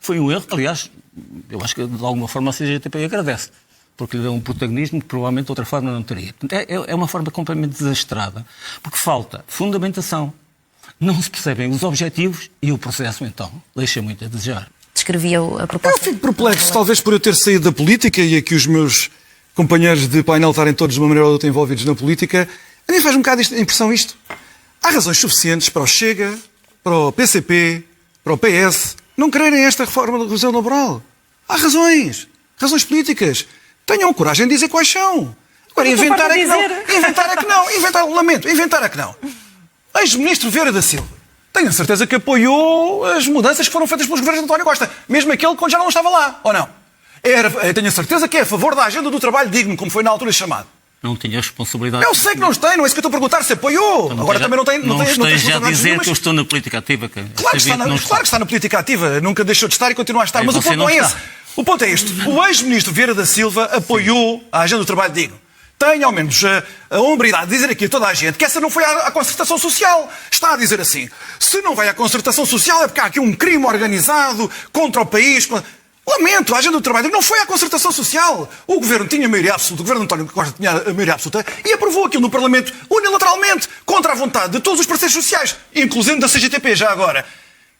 Foi um erro, aliás, eu acho que de alguma forma a CGTP agradece, porque lhe deu um protagonismo que provavelmente de outra forma não teria. É uma forma completamente desastrada, porque falta fundamentação. Não se percebem os objetivos e o processo, então, deixa muito a desejar. Descrevia a proposta. Eu fico perplexo, talvez por eu ter saído da política e aqui os meus companheiros de painel estarem todos de uma maneira ou outra envolvidos na política. A mim faz um bocado impressão isto. Há razões suficientes para o Chega, para o PCP, para o PS, não quererem esta reforma da revisão laboral. Há razões. Razões políticas. Tenham coragem de dizer quais são. Agora, inventar é que não. Inventar é que não. Lamento, inventar é que não. Ex-ministro Vieira da Silva. Tenho a certeza que apoiou as mudanças que foram feitas pelos governos de António Costa. Mesmo aquele quando já não estava lá, ou não? Tenho a certeza que é a favor da agenda do trabalho digno, como foi na altura chamado. Não tinha responsabilidade. Eu sei que não tem, não é isso que eu estou a perguntar, se apoiou. Então, agora também não tem. Não esteja a dizer nenhumas. Que eu estou na política ativa. Claro que está na política ativa. Nunca deixou de estar e continua a estar. Mas o ponto não é esse. O ponto é este. O ex-ministro Vieira da Silva apoiou a agenda do trabalho digno. Tenha ao menos a hombridade de dizer aqui a toda a gente que essa não foi à concertação social. Está a dizer assim, se não vai à concertação social é porque há aqui um crime organizado contra o país. Lamento, a agenda do trabalho não foi à concertação social. O governo tinha maioria absoluta, o governo de António Costa tinha a maioria absoluta e aprovou aquilo no Parlamento unilateralmente, contra a vontade de todos os parceiros sociais, inclusive da CGTP já agora.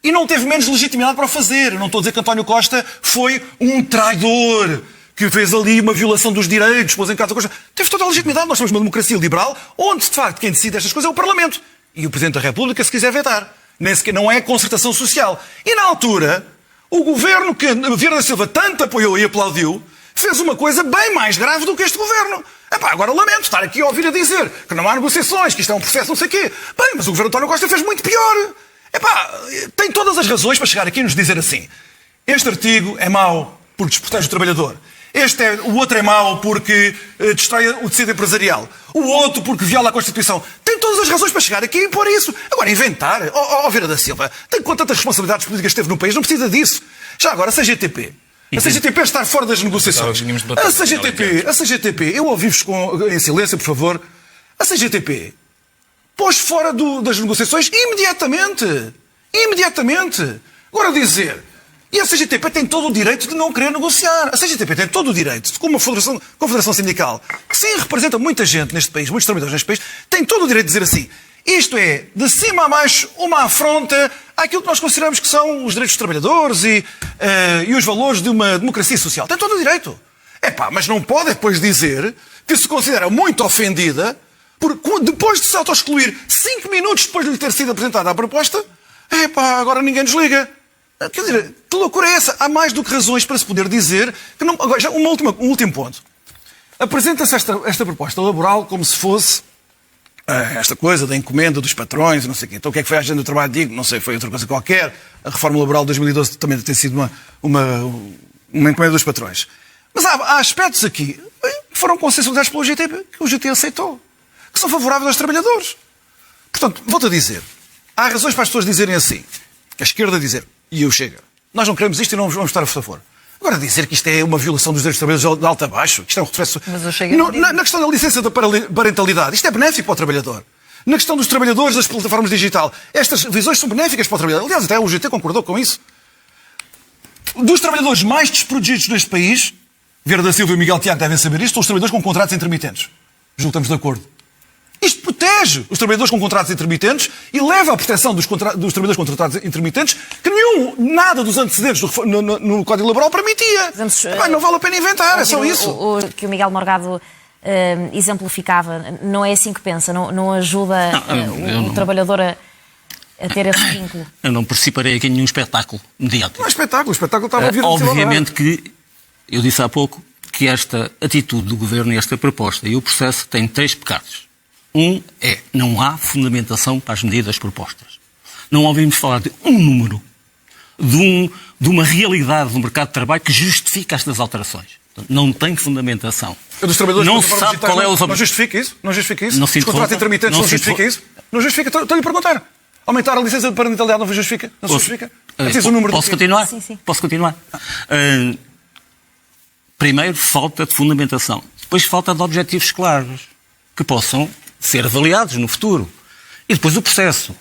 E não teve menos legitimidade para o fazer. Eu não estou a dizer que António Costa foi um traidor, que fez ali uma violação dos direitos, pôs em causa a Costa. Teve toda a legitimidade. Nós somos uma democracia liberal, onde, de facto, quem decide estas coisas é o Parlamento. E o Presidente da República, se quiser vetar. Nem sequer, não é concertação social. E, na altura, o governo que Vieira da Silva tanto apoiou e aplaudiu, fez uma coisa bem mais grave do que este governo. Agora lamento estar aqui a ouvir a dizer que não há negociações, que isto é um processo não sei o quê. Bem, mas o governo de António Costa fez muito pior. Tem todas as razões para chegar aqui e nos dizer assim, este artigo é mau porque desprotege o trabalhador. O outro é mau porque destrói o tecido empresarial. O outro porque viola a Constituição. Tem todas as razões para chegar aqui e impor isso. Agora, inventar. Vieira da Silva, tem com tantas responsabilidades políticas que teve no país, não precisa disso. Já agora, a CGTP. A CGTP está fora das negociações. A CGTP, eu ouvi-vos em silêncio, por favor. A CGTP pôs fora das negociações imediatamente. Imediatamente. Agora dizer... E a CGTP tem todo o direito de não querer negociar. A CGTP tem todo o direito, como uma confederação sindical, que sim representa muita gente neste país, muitos trabalhadores neste país, tem todo o direito de dizer assim, isto é, de cima a baixo, uma afronta àquilo que nós consideramos que são os direitos dos trabalhadores e os valores de uma democracia social. Tem todo o direito. Mas não pode depois dizer que se considera muito ofendida depois de se auto-excluir 5 minutos depois de lhe ter sido apresentada a proposta, agora ninguém nos liga. Quer dizer, que loucura é essa? Há mais do que razões para se poder dizer que não... Agora, já um último ponto. Apresenta-se esta proposta laboral como se fosse esta coisa da encomenda dos patrões e não sei o quê. Então o que é que foi a agenda do trabalho digno? Não sei, foi outra coisa qualquer. A reforma laboral de 2012 também tem sido uma encomenda dos patrões. Mas há aspectos aqui que foram consensualizados pelo GT, que o GT aceitou, que são favoráveis aos trabalhadores. Portanto, volto a dizer, há razões para as pessoas dizerem assim, a esquerda dizer, e eu chego, nós não queremos isto e não vamos estar a favor. Agora dizer que isto é uma violação dos direitos dos trabalhadores de alto a baixo, que isto é um retrocesso... Na questão da licença da parentalidade, isto é benéfico para o trabalhador. Na questão dos trabalhadores das plataformas digital, estas visões são benéficas para o trabalhador. Aliás, até o GT concordou com isso. Dos trabalhadores mais desprotegidos deste país, Vieira da Silva e Miguel Tiago devem saber isto, são os trabalhadores com contratos intermitentes. Julgo que estamos de acordo. Isto protege os trabalhadores com contratos intermitentes e leva à proteção dos trabalhadores com contratos intermitentes que nada dos antecedentes no Código Laboral permitia. Não vale a pena inventar, é só isso. O que o Miguel Morgado exemplificava, não é assim que pensa, não ajuda o trabalhador a ter esse vínculo. Eu não participarei aqui em nenhum espetáculo mediático. Não é espetáculo, o espetáculo estava a vir. Obviamente que, eu disse há pouco, que esta atitude do Governo e esta proposta e o processo têm 3 pecados. Não há fundamentação para as medidas propostas. Não ouvimos falar de um número, de uma realidade do mercado de trabalho que justifica estas alterações. Não tem fundamentação. Não se sabe qual é o... Não justifica isso? Não justifica isso? Os contratos intermitentes não justifica isso? Não justifica? Estou-lhe a perguntar. Aumentar a licença de parentalidade não justifica? Não se justifica? Posso continuar? Sim. Posso continuar? Primeiro, falta de fundamentação. Depois, falta de objetivos claros que possam ser avaliados no futuro. E depois o processo.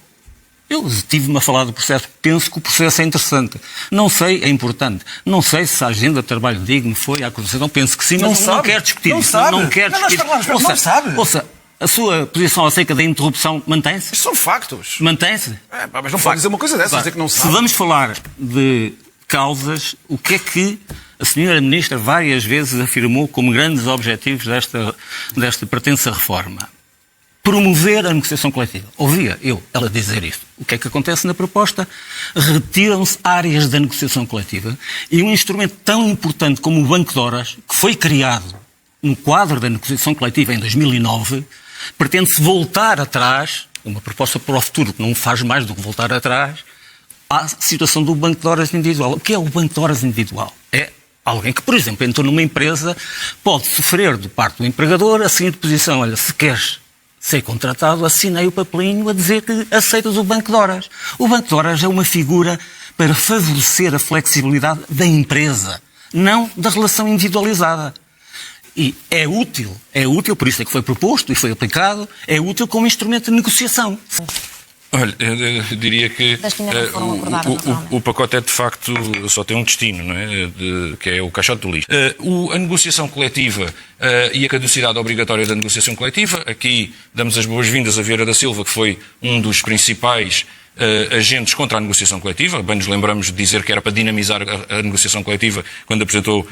Eu estive-me a falar do processo, penso que o processo é interessante. Não sei, é importante. Não sei se a agenda de trabalho digno foi a acusação, penso que sim, mas não quero discutir não isso. Sabe. Não quero discutir. Não sabe. Ouça, a sua posição acerca da interrupção mantém-se? São factos. Mantém-se? Mas não pode dizer uma coisa dessa, dizer que não sabe. Se vamos falar de causas, o que é que a senhora Ministra várias vezes afirmou como grandes objetivos desta pretensa reforma? Promover a negociação coletiva. Ouvia ela dizer isto. O que é que acontece na proposta? Retiram-se áreas da negociação coletiva e um instrumento tão importante como o Banco de Horas, que foi criado no quadro da negociação coletiva em 2009, pretende-se voltar atrás, uma proposta para o futuro que não faz mais do que voltar atrás, à situação do Banco de Horas individual. O que é o Banco de Horas individual? É alguém que, por exemplo, entrou numa empresa, pode sofrer de parte do empregador a seguinte posição: olha, se queres ser contratado, assinei o papelinho a dizer que aceitas o Banco de Horas. O Banco de Horas é uma figura para favorecer a flexibilidade da empresa, não da relação individualizada. E é útil, por isso é que foi proposto e foi aplicado, é útil como instrumento de negociação. Olha, eu diria que o pacote é de facto só tem um destino, não é? Que é o caixote do lixo. A negociação coletiva e a caducidade obrigatória da negociação coletiva, aqui damos as boas-vindas a Vieira da Silva, que foi um dos principais agentes contra a negociação coletiva. Bem nos lembramos de dizer que era para dinamizar a negociação coletiva quando apresentou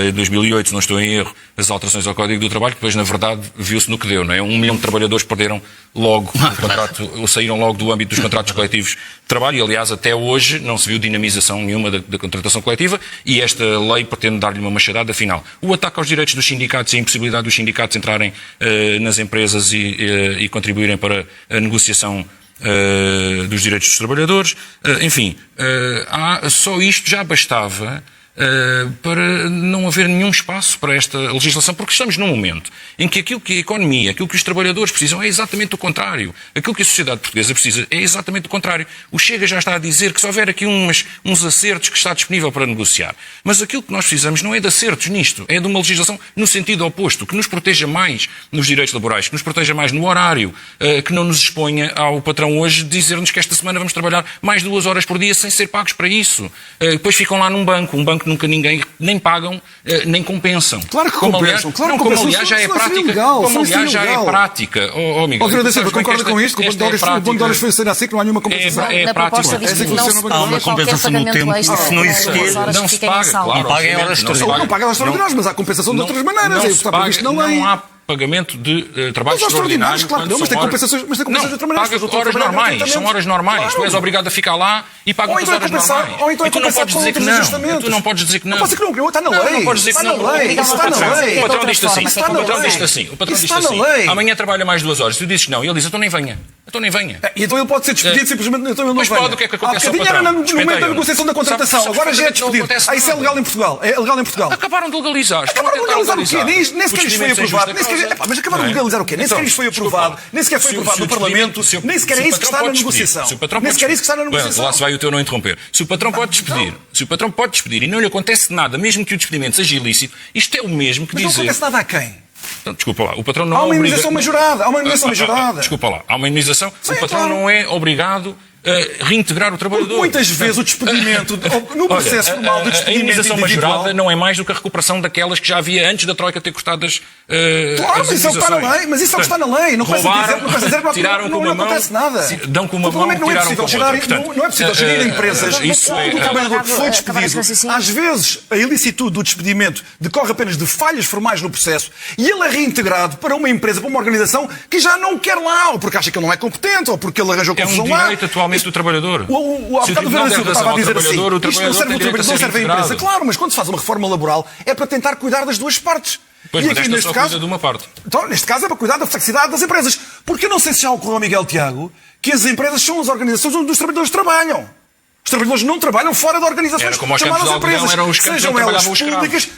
em 2008, se não estou em erro, as alterações ao Código do Trabalho, que depois na verdade viu-se no que deu, não é? 1 milhão de trabalhadores perderam logo o contrato, ou saíram logo do âmbito dos contratos coletivos de trabalho e aliás até hoje não se viu dinamização nenhuma da contratação coletiva e esta lei pretende dar-lhe uma machadada final. O ataque aos direitos dos sindicatos e a impossibilidade dos sindicatos entrarem nas empresas e contribuírem para a negociação dos direitos dos trabalhadores, enfim, só isto já bastava para não haver nenhum espaço para esta legislação, porque estamos num momento em que aquilo que a economia, aquilo que os trabalhadores precisam é exatamente o contrário. Aquilo que a sociedade portuguesa precisa é exatamente o contrário. O Chega já está a dizer que se houver aqui uns acertos que está disponível para negociar. Mas aquilo que nós precisamos não é de acertos nisto, é de uma legislação no sentido oposto, que nos proteja mais nos direitos laborais, que nos proteja mais no horário, que não nos exponha ao patrão hoje dizer-nos que esta semana vamos trabalhar mais 2 horas por dia sem ser pagos para isso. Depois ficam lá num banco nunca ninguém nem pagam, nem compensam. Claro que compensam. Como aliás já é prática. Como aliás já é prática. Miguel, concorda com isto? O Banco de Horas foi ser assim que não há nenhuma compensação. É prática. Há uma compensação no tempo, se não existir, não se paga. Não paga horas extraordinárias. Não paga horas extraordinárias, mas há compensação de outras maneiras. É está previsto na lei. Não há pagamento de trabalho extraordinário. Claro, não, mas tem compensações de outra maneira. Paga horas normais, são horas normais. Tu és obrigado a ficar lá e pagas as horas normais. Ou então e tu não podes dizer que não. Tu não podes dizer que não. Não pode dizer que não, está na lei. Não podes dizer que não. Está na lei. O patrão diz-te assim. O patrão diz-te assim. Amanhã trabalha mais 2 horas. Tu dizes que não. E ele diz, então nem venha. E então ele pode ser despedido simplesmente, então ele não venha. Mas pode, o que é que acontece ao patrão? Era no momento da negociação da contratação, agora já é despedido. Isso é legal em Portugal. É legal em Portugal. Acabaram de legalizar. Acabaram de legalizar o quê? Nem sequer isto foi aprovado. Mas acabaram de legalizar o quê? Nem sequer isto foi aprovado. Nem sequer foi aprovado no Parlamento. Nem sequer é isso que está na negociação. Nem sequer é isso que está na negociação. Lá se vai o teu não interromper. Se o patrão pode despedir e não lhe acontece nada, mesmo que o despedimento seja ilícito, isto é o mesmo que dizer... Mas não acontece nada a quem? Então, desculpa lá, o patrão não há uma indenização majorada. Desculpa lá, há uma indenização. O patrão não é obrigado a reintegrar o trabalhador. Porque muitas vezes o despedimento, no processo normal do despedimento individual... A indenização majorada não é mais do que a recuperação daquelas que já havia antes da Troika ter cortado as Claro, mas isso é o que está na lei. Mas isso é o que está na lei. Não posso dizer que não acontece nada. Dão com uma mão, tiraram com a outra. Não é possível gerir empresas onde o trabalhador que foi despedido, às vezes a ilicitude do despedimento decorre apenas de falhas formais no processo e ele é reintegrado para uma empresa, para uma organização que já não quer lá, ou porque acha que ele não é competente, ou porque ele arranjou confusão lá. É um direito atualmente do trabalhador. O Tribunal der razão estava a dizer assim, isto não serve ao trabalhador, não serve à empresa. Claro, mas quando se faz uma reforma laboral é para tentar cuidar das duas partes. Pois, mas esta só cuida de uma parte. Então, neste caso é para cuidar da flexibilidade das empresas. Porque eu não sei se já ocorreu ao Miguel Tiago que as empresas são as organizações onde os trabalhadores trabalham. Os trabalhadores não trabalham fora de organizações chamadas empresas,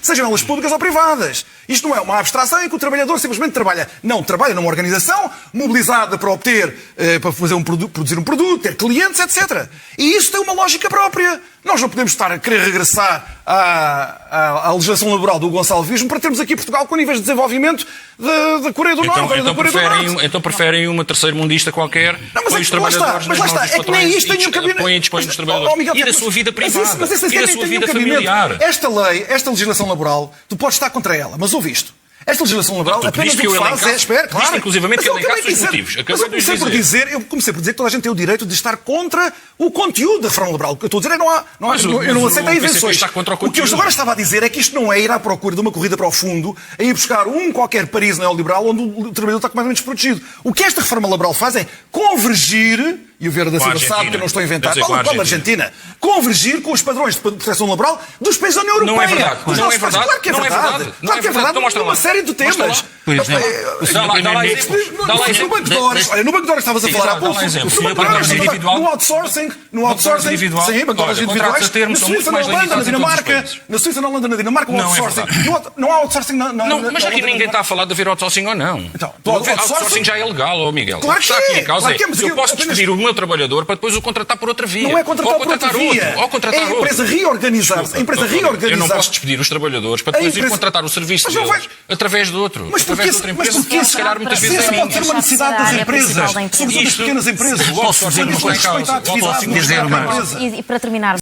sejam elas públicas ou privadas. Isto não é uma abstração em que o trabalhador simplesmente trabalha. Não, trabalha numa organização mobilizada para obter, para fazer produzir um produto, ter clientes, etc. E isso tem uma lógica própria. Nós não podemos estar a querer regressar à legislação laboral do Gonçalvismo para termos aqui Portugal com níveis de desenvolvimento da Coreia do Norte. Então preferem uma terceiro-mundista qualquer, põe os trabalhadores nas mãos dos patrões e dispõe dos trabalhadores. E da sua vida privada, e da sua vida familiar. Esta lei, esta legislação laboral, tu podes estar contra ela, mas ouve isto. Esta legislação laboral apenas o que faz é... Espera, claro. Inclusivamente que elencasse os motivos. Mas eu comecei por dizer que toda a gente tem o direito de estar contra o conteúdo da reforma laboral. O que eu estou a dizer é eu não aceito a invenções. O que eu agora estava a dizer é que isto não é ir à procura de uma corrida para o fundo, é ir buscar qualquer Paris neoliberal onde o trabalhador está completamente desprotegido. O que esta reforma laboral faz é convergir, e o Vieira da Silva sabe que eu não estou a inventar, como a Argentina, convergir com os padrões de proteção laboral dos países da União Europeia. Não é verdade. Não é verdade. Claro que é verdade. Claro que é verdade. Numa série de temas. Por exemplo, no Banco de Horas estavas a falar há pouco. No outsourcing. Sim, Banco de Horas individuais. Na Suíça, na Holanda, na Dinamarca. Na Suíça, na Holanda, na Dinamarca, o outsourcing. Não há outsourcing na... Mas aqui ninguém está a falar de haver outsourcing ou não. O outsourcing já é legal, Miguel. Claro que é. Eu posso despedir o meu trabalhador para depois o contratar por outra via. Não é contratar por outra via. É a empresa reorganizar-se. Eu não posso despedir os trabalhadores para depois ir contratar o serviço deles através de outro. Mas porquê? Se calhar muitas vezes pode ter uma necessidade das empresas, sobretudo das pequenas empresas. Posso dizer uma coisa? E para terminar,